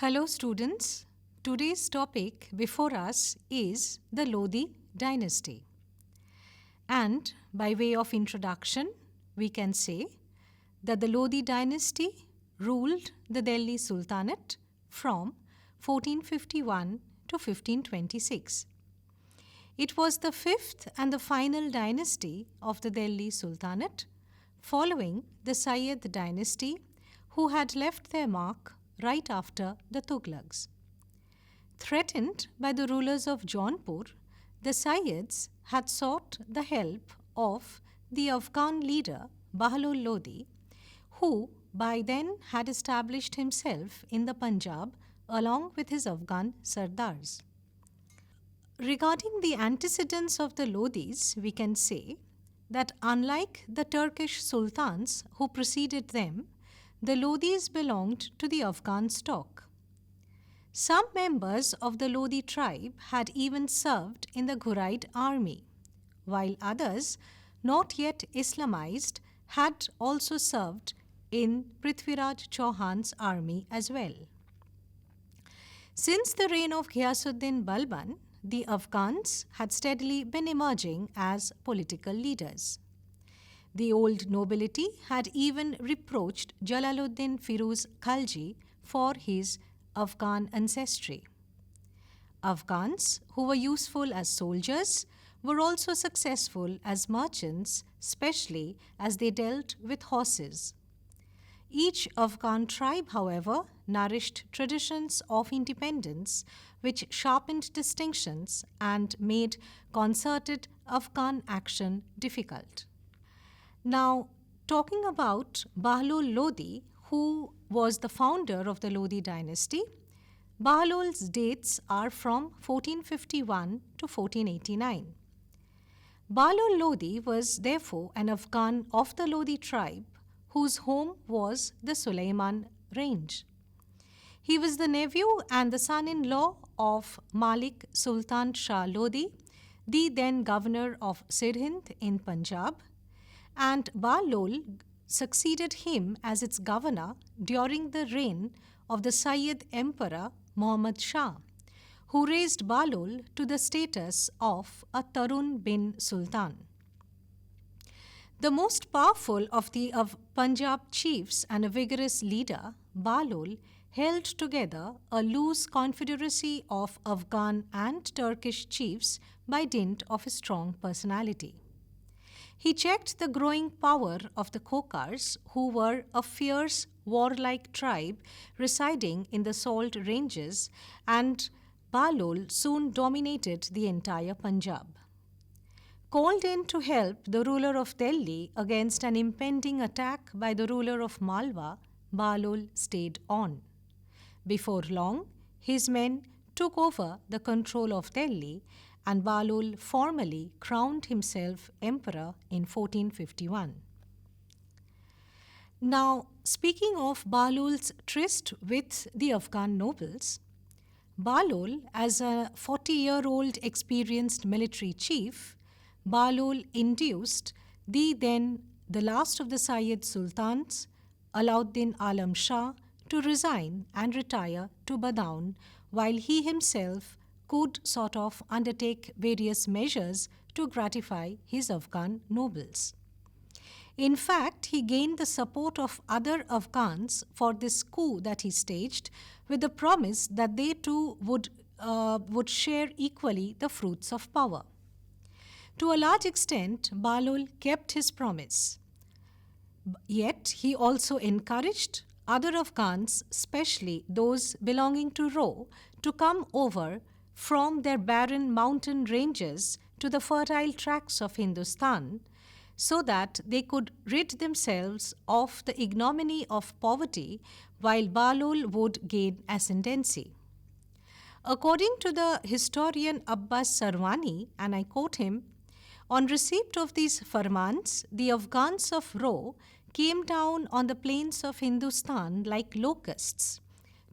Hello students, today's topic before us is the Lodi Dynasty. And by way of introduction, we can say that the Lodi Dynasty ruled the Delhi Sultanate from 1451 to 1526. It was the fifth and the final dynasty of the Delhi Sultanate, following the Sayyid dynasty, who had left their mark right after the Tughlaqs. Threatened by the rulers of Jaunpur, the Sayyids had sought the help of the Afghan leader Bahlol Lodi, who by then had established himself in the Punjab along with his Afghan Sardars. Regarding the antecedents of the Lodis, we can say that unlike the Turkish sultans who preceded them, the Lodis belonged to the Afghan stock. Some members of the Lodi tribe had even served in the Ghuraid army, while others, not yet Islamized, had also served in Prithviraj Chauhan's army as well. Since the reign of Ghiyasuddin Balban, the Afghans had steadily been emerging as political leaders. The old nobility had even reproached Jalaluddin Firuz Khalji for his Afghan ancestry. Afghans, who were useful as soldiers, were also successful as merchants, especially as they dealt with horses. Each Afghan tribe, however, nourished traditions of independence which sharpened distinctions and made concerted Afghan action difficult. Now, talking about Bahlol Lodi, who was the founder of the Lodi dynasty, Bahlol's dates are from 1451 to 1489. Bahlol Lodi was therefore an Afghan of the Lodi tribe whose home was the Sulayman range. He was the nephew and the son-in-law of Malik Sultan Shah Lodi, the then governor of Sirhind in Punjab, and Bahlol succeeded him as its governor during the reign of the Sayyid Emperor Muhammad Shah, who raised Bahlol to the status of a Tarun bin Sultan. The most powerful of the Punjab chiefs and a vigorous leader, Bahlol held together a loose confederacy of Afghan and Turkish chiefs by dint of a strong personality. He checked the growing power of the Khokars, who were a fierce, warlike tribe residing in the Salt Ranges, and Bahlol soon dominated the entire Punjab. Called in to help the ruler of Delhi against an impending attack by the ruler of Malwa, Bahlol stayed on. Before long, his men took over the control of Delhi, and Bahlol formally crowned himself emperor in 1451. Now, speaking of Bahlol's tryst with the Afghan nobles, Bahlol, as a 40-year-old experienced military chief, Bahlol induced the last of the Sayyid Sultans, Alauddin Alam Shah, to resign and retire to Badaun, while he himself could sort of undertake various measures to gratify his Afghan nobles. In fact, he gained the support of other Afghans for this coup that he staged, with the promise that they too would share equally the fruits of power. To a large extent, Bahlol kept his promise. Yet, he also encouraged other Afghans, especially those belonging to Ro, to come over from their barren mountain ranges to the fertile tracts of Hindustan, so that they could rid themselves of the ignominy of poverty while Bahlol would gain ascendancy. According to the historian Abbas Sarwani, and I quote him, on receipt of these farmans, the Afghans of Ro came down on the plains of Hindustan like locusts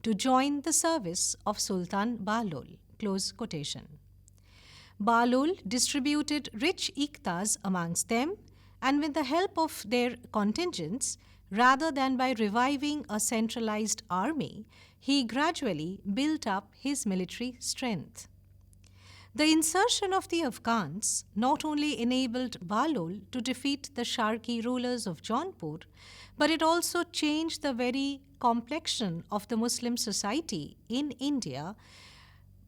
to join the service of Sultan Bahlol. Close quotation. Bahlol distributed rich iktas amongst them, and with the help of their contingents, Rather than by reviving a centralized army, he gradually built up his military strength. The insertion of the Afghans not only enabled Bahlol to defeat the Sharqi rulers of Jaunpur, but it also changed the very complexion of the Muslim society in India,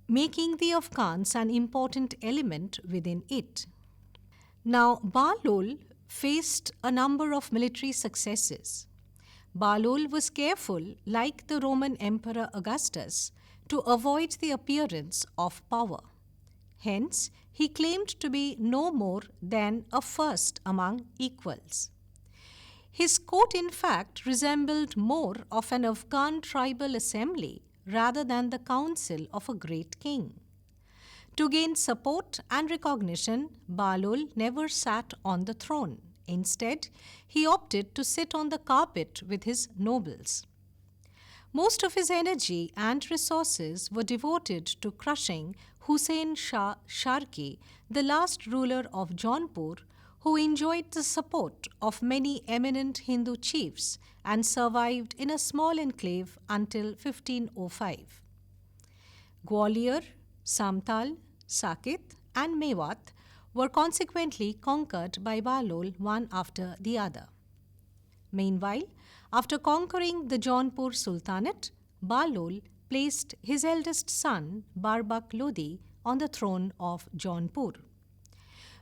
making the Afghans an important element within it. Now, Bahlol faced a number of military successes. Bahlol was careful, like the Roman Emperor Augustus, to avoid the appearance of power. Hence, he claimed to be no more than a first among equals. His court, in fact, resembled more of an Afghan tribal assembly rather than the council of a great king. To gain support and recognition, Bahlol never sat on the throne. Instead, he opted to sit on the carpet with his nobles. Most of his energy and resources were devoted to crushing Hussein Shah Sharqi, the last ruler of Jaunpur, who enjoyed the support of many eminent Hindu chiefs and survived in a small enclave until 1505. Gwalior, Samtal, Sakit, and Mewat were consequently conquered by Bahlol one after the other. Meanwhile, after conquering the Jaunpur Sultanate, Bahlol placed his eldest son, Barbak Lodi, on the throne of Jaunpur.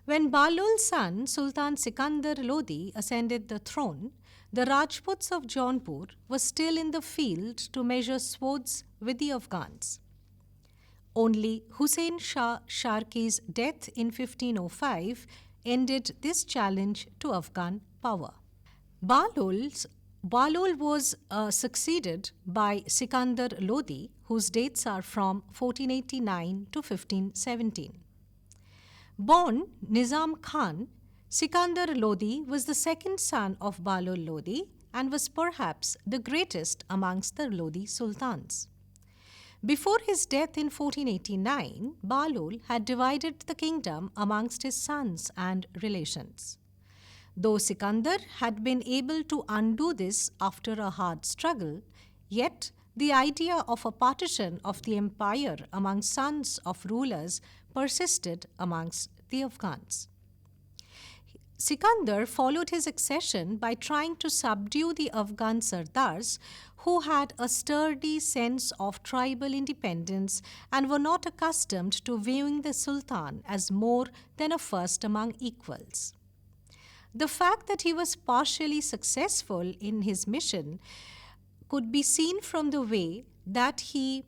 When Bahlol's son, Sultan Sikandar Lodi, ascended the throne, the Rajputs of Jaunpur were still in the field to measure swords with the Afghans. Only Hussein Shah Sharqi's death in 1505 ended this challenge to Afghan power. Bahlol was succeeded by Sikandar Lodi, whose dates are from 1489 to 1517. Born Nizam Khan, Sikandar Lodi was the second son of Bahlol Lodi and was perhaps the greatest amongst the Lodi sultans. Before his death in 1489, Bahlol had divided the kingdom amongst his sons and relations. Though Sikandar had been able to undo this after a hard struggle, yet the idea of a partition of the empire among sons of rulers persisted amongst the Afghans. Sikandar followed his accession by trying to subdue the Afghan Sardars, who had a sturdy sense of tribal independence and were not accustomed to viewing the Sultan as more than a first among equals. The fact that he was partially successful in his mission could be seen from the way that he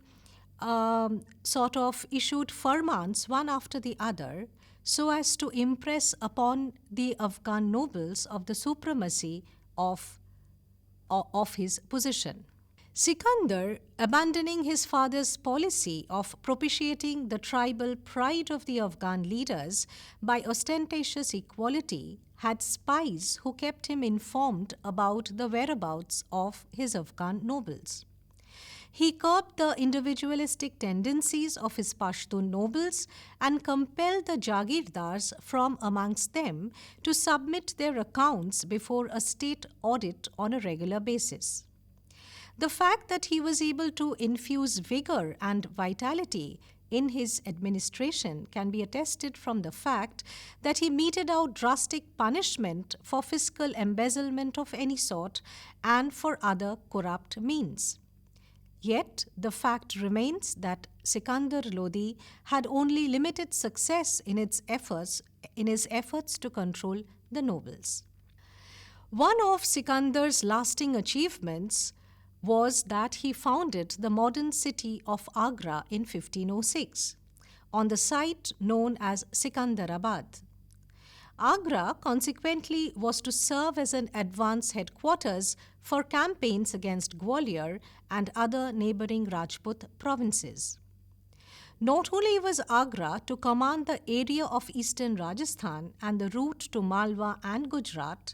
sort of issued farmans one after the other so as to impress upon the Afghan nobles of the supremacy of his position. Sikandar, abandoning his father's policy of propitiating the tribal pride of the Afghan leaders by ostentatious equality, had spies who kept him informed about the whereabouts of his Afghan nobles. He curbed the individualistic tendencies of his Pashtun nobles and compelled the Jagirdars from amongst them to submit their accounts before a state audit on a regular basis. The fact that he was able to infuse vigor and vitality in his administration can be attested from the fact that he meted out drastic punishment for fiscal embezzlement of any sort and for other corrupt means. Yet, the fact remains that Sikandar Lodi had only limited success in his efforts to control the nobles. One of Sikandar's lasting achievements was that he founded the modern city of Agra in 1506, on the site known as Sikandarabad. Agra, consequently, was to serve as an advance headquarters for campaigns against Gwalior and other neighboring Rajput provinces. Not only was Agra to command the area of eastern Rajasthan and the route to Malwa and Gujarat,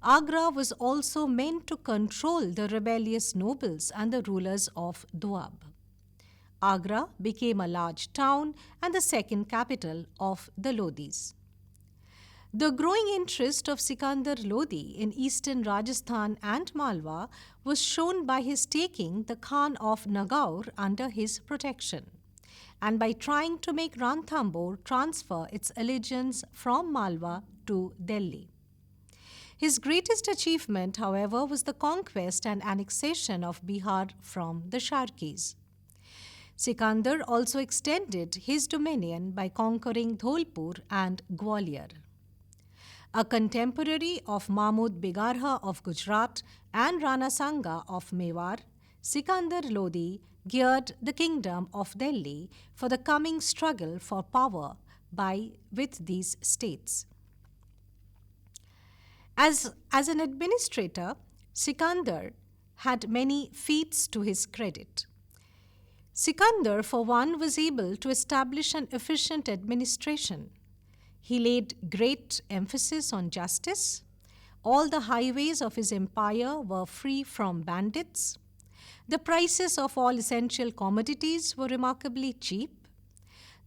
Agra was also meant to control the rebellious nobles and the rulers of Doab. Agra became a large town and the second capital of the Lodis. The growing interest of Sikandar Lodi in eastern Rajasthan and Malwa was shown by his taking the Khan of Nagaur under his protection, and by trying to make Ranthambore transfer its allegiance from Malwa to Delhi. His greatest achievement, however, was the conquest and annexation of Bihar from the Sharkis. Sikandar also extended his dominion by conquering Dholpur and Gwalior. A contemporary of Mahmud Bigarha of Gujarat and Rana Sanga of Mewar, Sikandar Lodi geared the kingdom of Delhi for the coming struggle for power with these states. As an administrator, Sikandar had many feats to his credit. Sikandar, for one, was able to establish an efficient administration. He laid great emphasis on justice. All the highways of his empire were free from bandits. The prices of all essential commodities were remarkably cheap.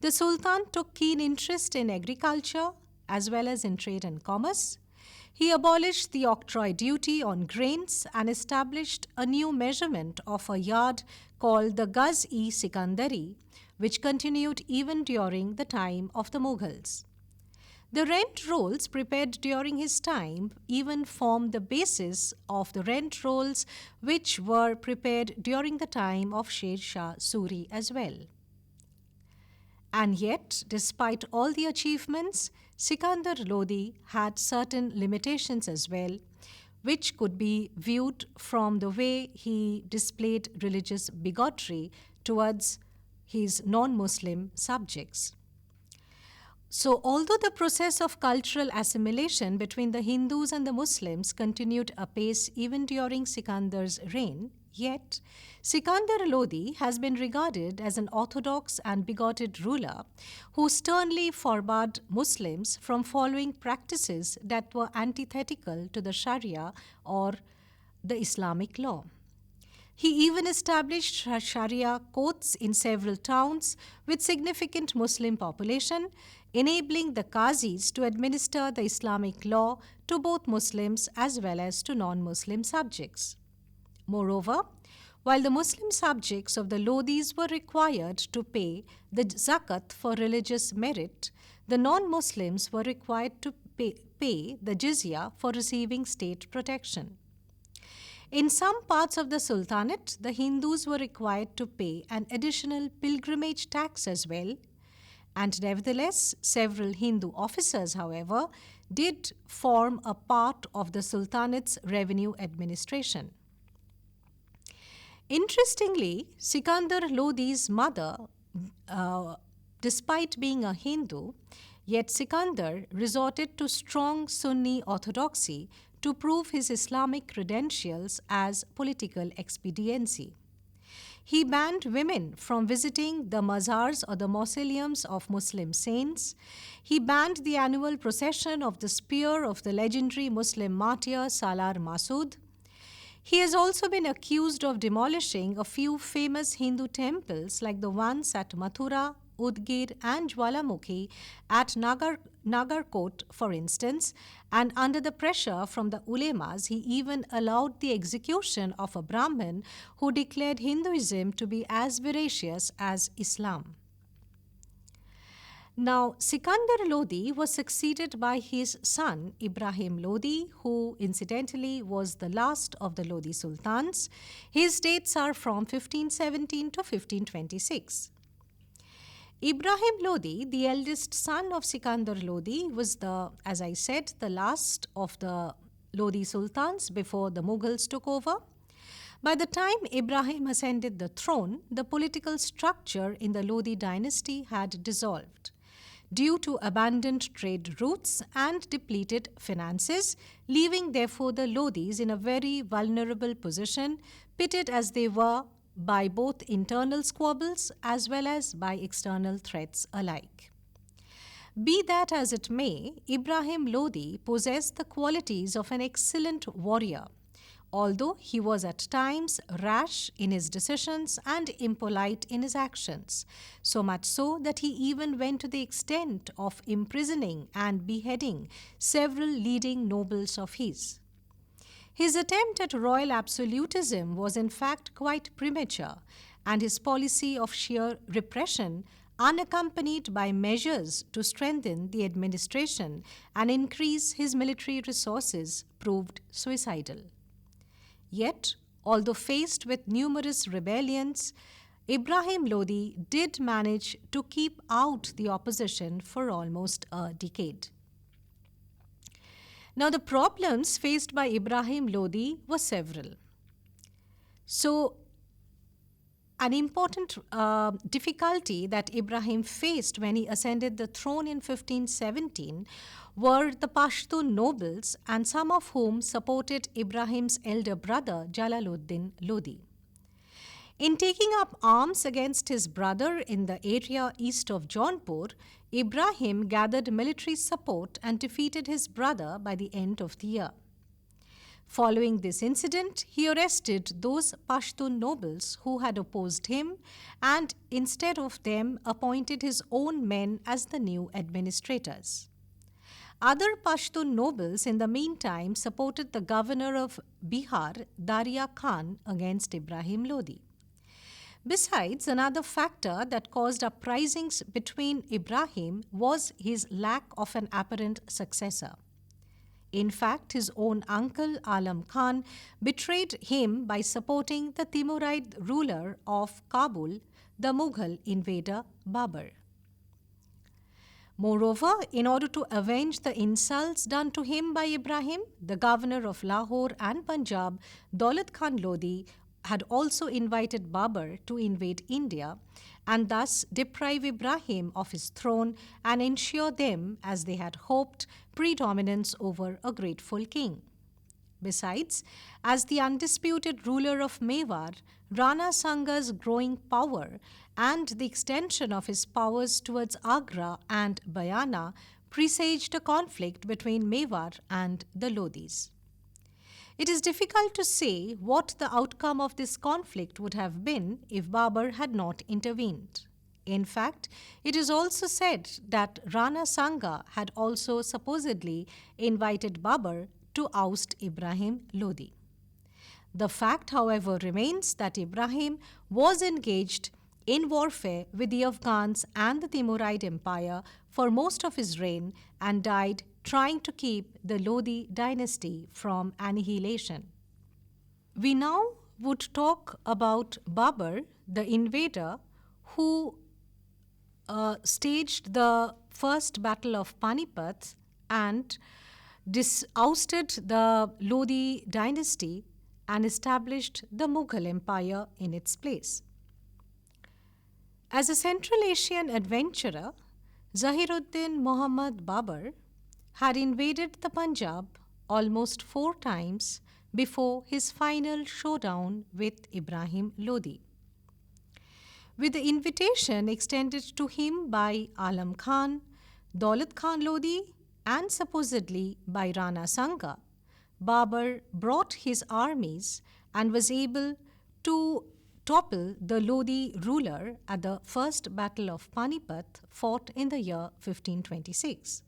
The Sultan took keen interest in agriculture as well as in trade and commerce. He abolished the octroi duty on grains and established a new measurement of a yard called the Gaz-e-Sikandari, which continued even during the time of the Mughals. The rent rolls prepared during his time even formed the basis of the rent rolls which were prepared during the time of Sher Shah Suri as well. And yet, despite all the achievements, Sikandar Lodi had certain limitations as well, which could be viewed from the way he displayed religious bigotry towards his non-Muslim subjects. So, although the process of cultural assimilation between the Hindus and the Muslims continued apace even during Sikandar's reign, yet Sikandar Lodi has been regarded as an orthodox and bigoted ruler who sternly forbade Muslims from following practices that were antithetical to the Sharia or the Islamic law. He even established Sharia courts in several towns with significant Muslim population, enabling the Qazis to administer the Islamic law to both Muslims as well as to non-Muslim subjects. Moreover, while the Muslim subjects of the Lodis were required to pay the zakat for religious merit, the non-Muslims were required to pay the jizya for receiving state protection. In some parts of the Sultanate, the Hindus were required to pay an additional pilgrimage tax as well, and nevertheless, several Hindu officers, however, did form a part of the Sultanate's revenue administration. Interestingly, Sikandar Lodi's mother, despite being a Hindu, yet Sikandar resorted to strong Sunni orthodoxy to prove his Islamic credentials as political expediency. He banned women from visiting the mazars or the mausoleums of Muslim saints. He banned the annual procession of the spear of the legendary Muslim martyr Salar Masood. He has also been accused of demolishing a few famous Hindu temples like the ones at Mathura, Udgir and Jwalamukhi at Nagarkot, for instance, and under the pressure from the ulemas, he even allowed the execution of a Brahmin who declared Hinduism to be as veracious as Islam. Now, Sikandar Lodi was succeeded by his son Ibrahim Lodi, who incidentally was the last of the Lodi sultans. His dates are from 1517 to 1526. Ibrahim Lodi, the eldest son of Sikandar Lodi, was as I said, the last of the Lodi sultans before the Mughals took over. By the time Ibrahim ascended the throne, the political structure in the Lodi dynasty had dissolved due to abandoned trade routes and depleted finances, leaving therefore the Lodis in a very vulnerable position, pitted as they were by both internal squabbles as well as by external threats alike. Be that as it may, Ibrahim Lodi possessed the qualities of an excellent warrior, although he was at times rash in his decisions and impolite in his actions, so much so that he even went to the extent of imprisoning and beheading several leading nobles of his. His attempt at royal absolutism was in fact quite premature, and his policy of sheer repression, unaccompanied by measures to strengthen the administration and increase his military resources, proved suicidal. Yet, although faced with numerous rebellions, Ibrahim Lodi did manage to keep out the opposition for almost a decade. Now, the problems faced by Ibrahim Lodi were several. So, an important difficulty that Ibrahim faced when he ascended the throne in 1517 were the Pashtun nobles, and some of whom supported Ibrahim's elder brother Jalaluddin Lodi. In taking up arms against his brother in the area east of Jaunpur, Ibrahim gathered military support and defeated his brother by the end of the year. Following this incident, he arrested those Pashtun nobles who had opposed him and, instead of them, appointed his own men as the new administrators. Other Pashtun nobles, in the meantime, supported the governor of Bihar, Daria Khan, against Ibrahim Lodi. Besides, another factor that caused uprisings between Ibrahim was his lack of an apparent successor. In fact, his own uncle Alam Khan betrayed him by supporting the Timurid ruler of Kabul, the Mughal invader Babur. Moreover, in order to avenge the insults done to him by Ibrahim, the governor of Lahore and Punjab, Daulat Khan Lodi, had also invited Babur to invade India and thus deprive Ibrahim of his throne and ensure them, as they had hoped, predominance over a grateful king. Besides, as the undisputed ruler of Mewar, Rana Sanga's growing power and the extension of his powers towards Agra and Bayana presaged a conflict between Mewar and the Lodis. It is difficult to say what the outcome of this conflict would have been if Babur had not intervened. In fact, it is also said that Rana Sanga had also supposedly invited Babur to oust Ibrahim Lodi. The fact, however, remains that Ibrahim was engaged in warfare with the Afghans and the Timurid Empire for most of his reign and died trying to keep the Lodi dynasty from annihilation. We now would talk about Babur, the invader who staged the first battle of Panipat and ousted the Lodi dynasty and established the Mughal Empire in its place. As a Central Asian adventurer, Zahiruddin Muhammad Babur had invaded the Punjab almost 4 times before his final showdown with Ibrahim Lodi. With the invitation extended to him by Alam Khan, Daulat Khan Lodi, and supposedly by Rana Sanga, Babur brought his armies and was able to topple the Lodi ruler at the First Battle of Panipat fought in the year 1526.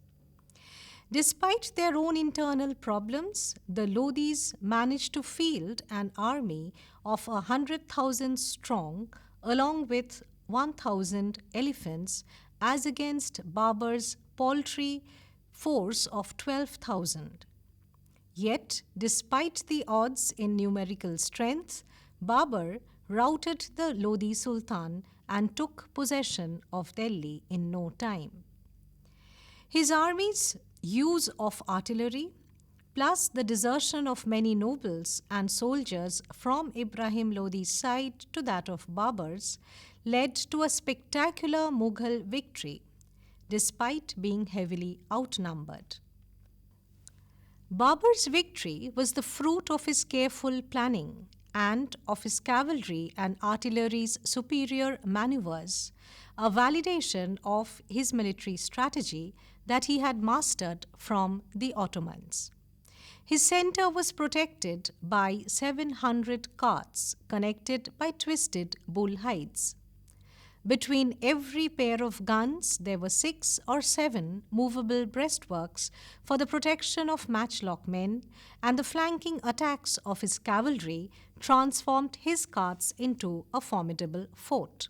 Despite their own internal problems, the Lodis managed to field an army of 100,000 strong along with 1,000 elephants as against Babur's paltry force of 12,000. Yet, despite the odds in numerical strength, Babur routed the Lodi Sultan and took possession of Delhi in no time. His army's use of artillery, plus the desertion of many nobles and soldiers from Ibrahim Lodi's side to that of Babur's, led to a spectacular Mughal victory, despite being heavily outnumbered. Babur's victory was the fruit of his careful planning and of his cavalry and artillery's superior maneuvers, a validation of his military strategy that he had mastered from the Ottomans. His center was protected by 700 carts connected by twisted bull hides. Between every pair of guns, there were 6 or 7 movable breastworks for the protection of matchlock men, and the flanking attacks of his cavalry transformed his carts into a formidable fort.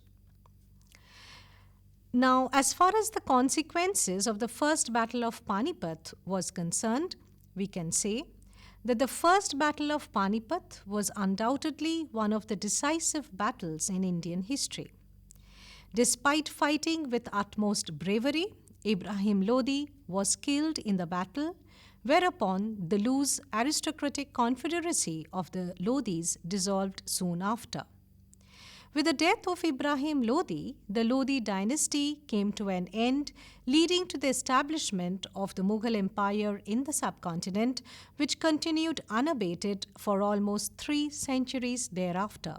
Now, as far as the consequences of the First Battle of Panipat was concerned, we can say that the First Battle of Panipat was undoubtedly one of the decisive battles in Indian history. Despite fighting with utmost bravery, Ibrahim Lodi was killed in the battle, whereupon the loose aristocratic confederacy of the Lodis dissolved soon after. With the death of Ibrahim Lodi, the Lodi dynasty came to an end, leading to the establishment of the Mughal Empire in the subcontinent, which continued unabated for almost 3 centuries thereafter.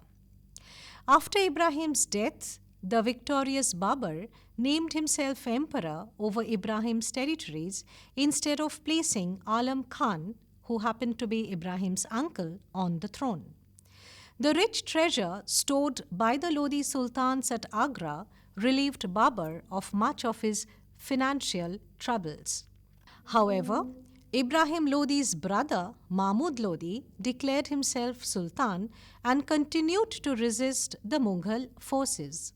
After Ibrahim's death, the victorious Babur named himself emperor over Ibrahim's territories instead of placing Alam Khan, who happened to be Ibrahim's uncle, on the throne. The rich treasure stored by the Lodi sultans at Agra relieved Babur of much of his financial troubles. However, Ibrahim Lodi's brother, Mahmud Lodi, declared himself sultan and continued to resist the Mughal forces.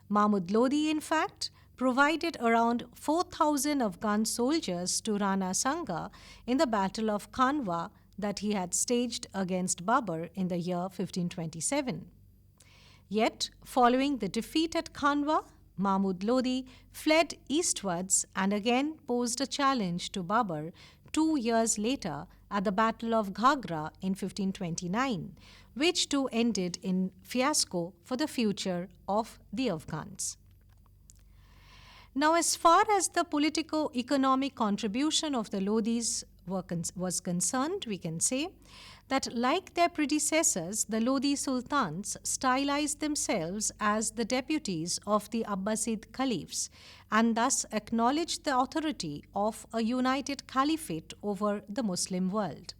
Mahmud Lodi, in fact, provided around 4,000 Afghan soldiers to Rana Sanga in the Battle of Khanwa that he had staged against Babur in the year 1527. Yet, following the defeat at Khanwa, Mahmud Lodi fled eastwards and again posed a challenge to Babur 2 years later at the Battle of Ghagra in 1529, which too ended in fiasco for the future of the Afghans. Now, as far as the politico-economic contribution of the Lodis was concerned, we can say that, like their predecessors, the Lodi sultans stylized themselves as the deputies of the Abbasid caliphs and thus acknowledged the authority of a united caliphate over the Muslim world.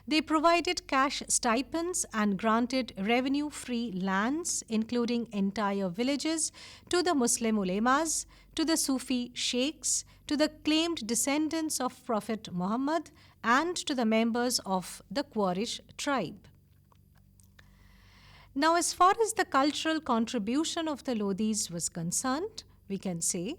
They provided cash stipends and granted revenue-free lands, including entire villages, to the Muslim ulemas, to the Sufi sheikhs, to the claimed descendants of Prophet Muhammad, and to the members of the Quraysh tribe. Now, as far as the cultural contribution of the Lodis was concerned, we can say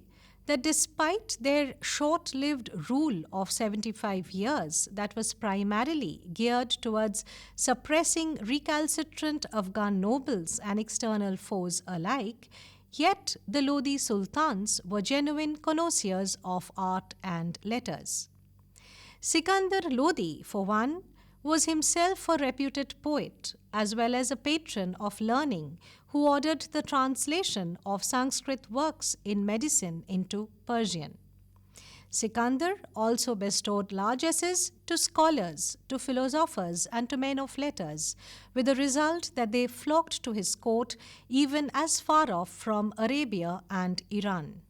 that despite their short-lived rule of 75 years that was primarily geared towards suppressing recalcitrant Afghan nobles and external foes alike, yet the Lodi sultans were genuine connoisseurs of art and letters. Sikandar Lodi, for one, was himself a reputed poet as well as a patron of learning who ordered the translation of Sanskrit works in medicine into Persian. Sikandar also bestowed largesses to scholars, to philosophers, and to men of letters, with the result that they flocked to his court even as far off from Arabia and Iran.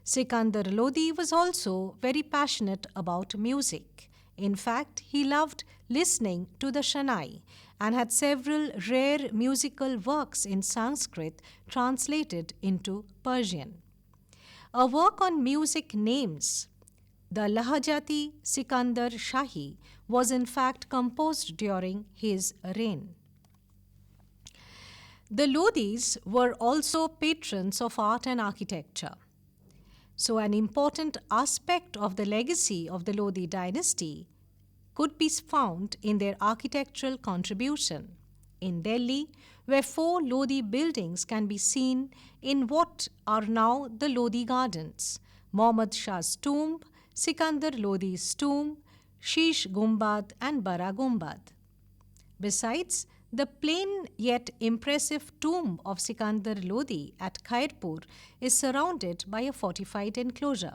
Sikandar Lodi was also very passionate about music. In fact, he loved listening to the Shanai and had several rare musical works in Sanskrit translated into Persian. A work on music names, the Lahajati Sikandar Shahi, was in fact composed during his reign. The Lodis were also patrons of art and architecture. So an important aspect of the legacy of the Lodi dynasty could be found in their architectural contribution. In Delhi, where 4 Lodi buildings can be seen in what are now the Lodi Gardens: Muhammad Shah's tomb, Sikandar Lodi's tomb, Sheesh Gumbad and Bara Gumbad. Besides, the plain yet impressive tomb of Sikandar Lodi at Khairpur is surrounded by a fortified enclosure.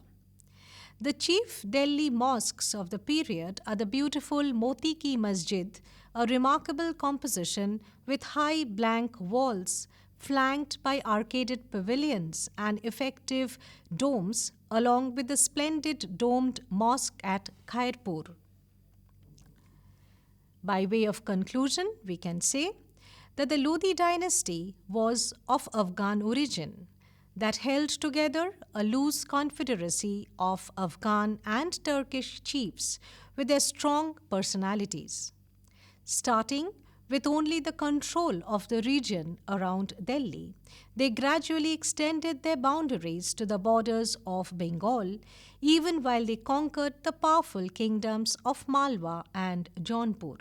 The chief Delhi mosques of the period are the beautiful Moti Ki Masjid, a remarkable composition with high blank walls flanked by arcaded pavilions and effective domes, along with the splendid domed mosque at Khairpur. By way of conclusion, we can say that the Lodi dynasty was of Afghan origin that held together a loose confederacy of Afghan and Turkish chiefs with their strong personalities. Starting with only the control of the region around Delhi, they gradually extended their boundaries to the borders of Bengal, even while they conquered the powerful kingdoms of Malwa and Jaunpur.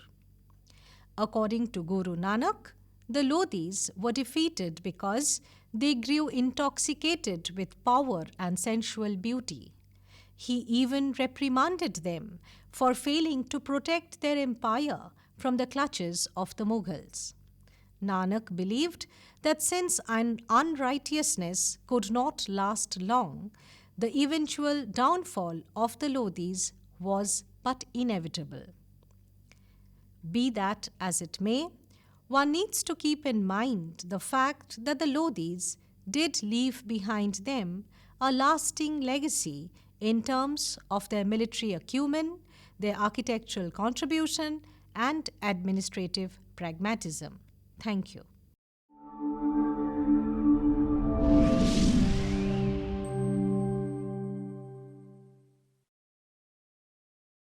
According to Guru Nanak, the Lodis were defeated because they grew intoxicated with power and sensual beauty. He even reprimanded them for failing to protect their empire from the clutches of the Mughals. Nanak believed that since an unrighteousness could not last long, the eventual downfall of the Lodis was but inevitable. Be that as it may, one needs to keep in mind the fact that the Lodis did leave behind them a lasting legacy in terms of their military acumen, their architectural contribution, and administrative pragmatism. Thank you.